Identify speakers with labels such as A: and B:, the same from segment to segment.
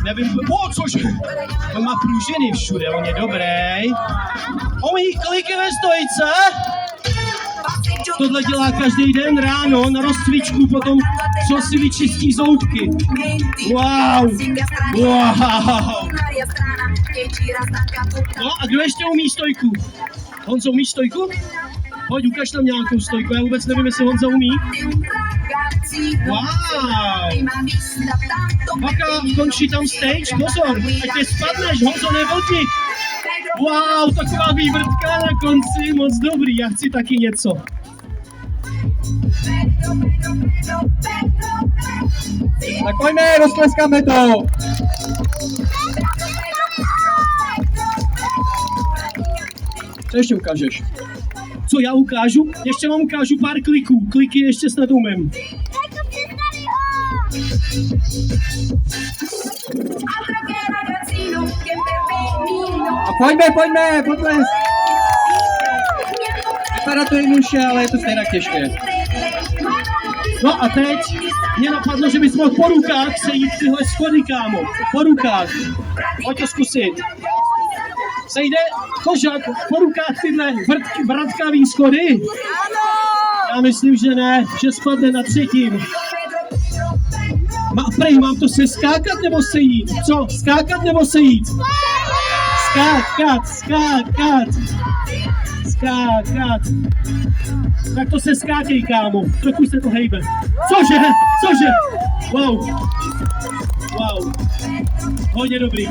A: Nevím, cože? On má pružiny všude, on je dobrý. Umí kliky ve stojce. Tohle dělá každý den ráno na rozcvičku, potom co si vyčistí zoubky. Wow. No a kdo ještě umí stojku? Honzo, umíš stojku? Pojď, ukaž tam nějakou stojku, já vůbec nevím, jestli Honza umí. Wow. Baka, končí tam stage, pozor, ať ty spadneš, Honzo, nevlti. Wow, taková vývrtka na konci, moc dobrý, já chci taky něco.
B: Tak pojďme, roztleskáme to. Co ještě ukážeš?
A: Co já ukážu? Ještě vám ukážu pár kliků. Kliky ještě snad umím.
B: A pojďme. Vypadá to jednoduše, ale je to stejně těžké.
A: No a teď mě napadlo, že bys mohl po rukách sejít tyhle schody, kámo. Po rukách. Pojď to zkusit. Sejde kožak po rukách tyhle vratkavý schody? Já myslím, že ne, že spadne na třetím. Mám to se skákat nebo sejít? Co? Skákat nebo sejít? Skákat. Tak to se skákej, kámo. Trochu se to hejbe. Cože? Wow. Hodně dobrý.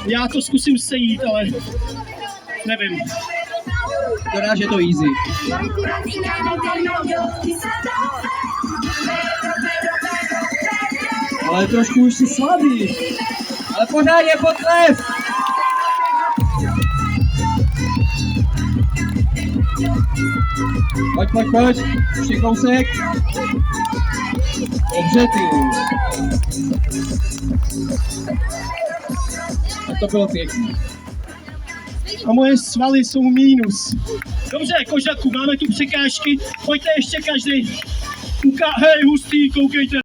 A: Já to zkusím sejít, ale nevím.
B: To dáš, je to easy. Ale trošku už si slabý. Ale pořád je potlesk. Pojď. Ještě kousek. Dobře, ty. Tak to bylo pěkný.
A: A moje svaly jsou mínus. Dobře, kožaku, máme tu překážky. Pojďte ještě každý. Hej, hustý, koukejte.